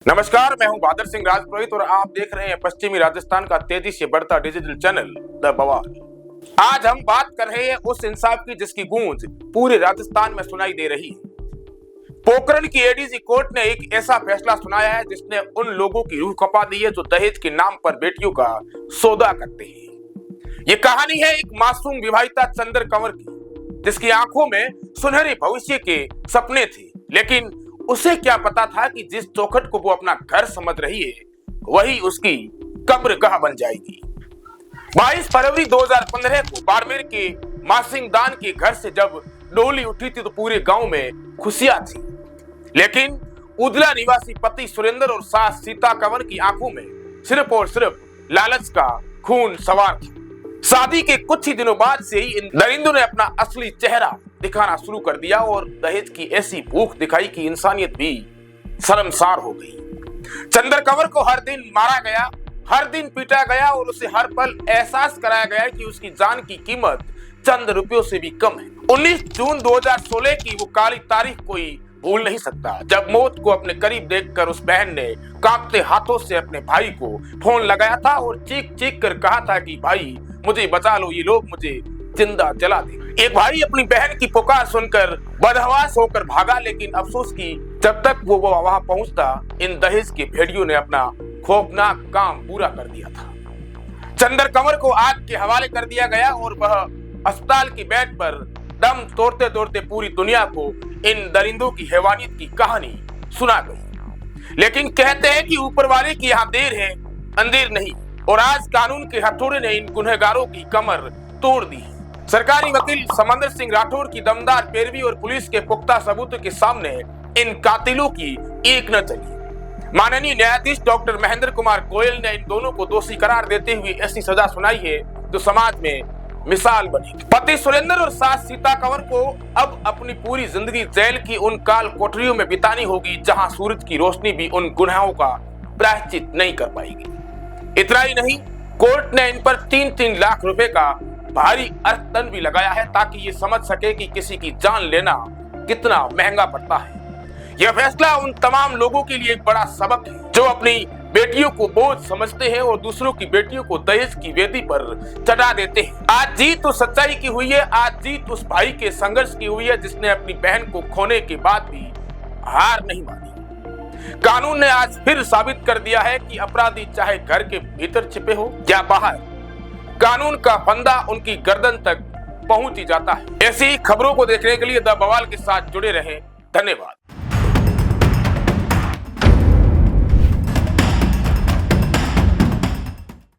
नमस्कार, मैं हूं बहादुर सिंह राजपुरोहित और आप देख रहे हैं पश्चिमी राजस्थान का तेजी से बढ़ता डिजिटल चैनल द बवाल। आज हम बात कर रहे हैं उस इंसाफ की जिसकी गूंज पूरे राजस्थान में सुनाई दे रही है। पोखरण की एडीजी कोर्ट ने एक ऐसा फैसला सुनाया है जिसने उन लोगों की रूह कपा दी है जो दहेज के नाम पर बेटियों का सौदा करते हैं। ये कहानी है एक मासूम विवाहिता चंद्र कंवर की, जिसकी आंखों में सुनहरे भविष्य के सपने थे, लेकिन उसे क्या पता था कि जिस चौखट को वो अपना घर समझ रही है वही उसकी कब्रगाह बन जाएगी। 22 फरवरी 2015 को बाड़मेर के मासिंगदान के घर से जब डोली उठी थी तो पूरे गांव में खुशियां थी, लेकिन उदला निवासी पति सुरेंद्र और सास सीता कंवर की आंखों में सिर्फ और सिर्फ लालच का खून सवार था। शादी के कुछ ही दिनों बाद से ही इन दरिंदों ने अपना असली चेहरा दिखाना शुरू कर दिया और दहेज की ऐसी भूख दिखाई कि इंसानियत भी शर्मसार हो गई। चंद्र कंवर को हर दिन मारा गया, हर दिन पीटा गया और उसे हर पल एहसास कराया गया कि उसकी जान की कीमत चंद रुपयों से भी कम है। 19 जून 2016 की वो काली तारीख कोई भूल नहीं सकता, जब मौत को अपने करीब देखकर उस बहन ने कांपते हाथों से अपने भाई को फोन लगाया था और चीख चीख कर कहा था कि भाई मुझे बचा लो, ये लोग मुझे जिंदा जला दे। एक भाई अपनी बहन की पुकार सुनकर बदहवास होकर भागा, लेकिन अफसोस की जब तक वो वहां पहुंचता इन दहेज के भेड़ियों ने अपना खौफनाक काम पूरा कर दिया था। चंद्र कंवर को आग के हवाले कर दिया गया और वह अस्पताल की बेड पर दम तोड़ते तोड़ते पूरी दुनिया को इन दरिंदों की हैवानियत की कहानी सुना गई। लेकिन कहते हैं कि ऊपर वाले की यहाँ देर है अंधेर नहीं, और आज कानून के हथौड़े ने इन गुनहगारों की कमर तोड़ दी। सरकारी वकील समंदर सिंह राठौर की दमदार पैरवी और पुलिस के पुख्ता सबूतों के सामने इन कातिलों की एक न चली। माननीय न्यायाधीश डॉक्टर महेंद्र कुमार गोयल ने इन दोनों को दोषी करार देते हुए ऐसी सजा सुनाई है जो समाज में मिसाल बनेगी। पति सुरेंद्र और सास सीता कंवर को अब अपनी पूरी जिंदगी जेल की उन काल कोठरियों में बितानी होगी जहां सूरज की रोशनी भी उन गुनाहों का प्रायश्चित नहीं कर पाएगी। इतना ही नहीं, कोर्ट ने इन पर 3-3 लाख रुपए का भारी अर्थदंड भी लगाया है ताकि ये समझ सके कि किसी की जान लेना कितना महंगा पड़ता है। यह फैसला उन तमाम लोगों के लिए एक बड़ा सबक है जो अपनी बेटियों को बोझ समझते हैं और दूसरों की बेटियों को दहेज की वेदी पर चढ़ा देते हैं। आज जीत उस सच्चाई की हुई है, आज जीत उस भाई के संघर्ष की हुई है जिसने अपनी बहन को खोने के बाद भी हार नहीं मानी। कानून ने आज फिर साबित कर दिया है कि अपराधी चाहे घर के भीतर छिपे हो या बाहर, कानून का फंदा उनकी गर्दन तक पहुंच ही जाता है। ऐसी खबरों को देखने के लिए द बवाल के साथ जुड़े रहें। धन्यवाद।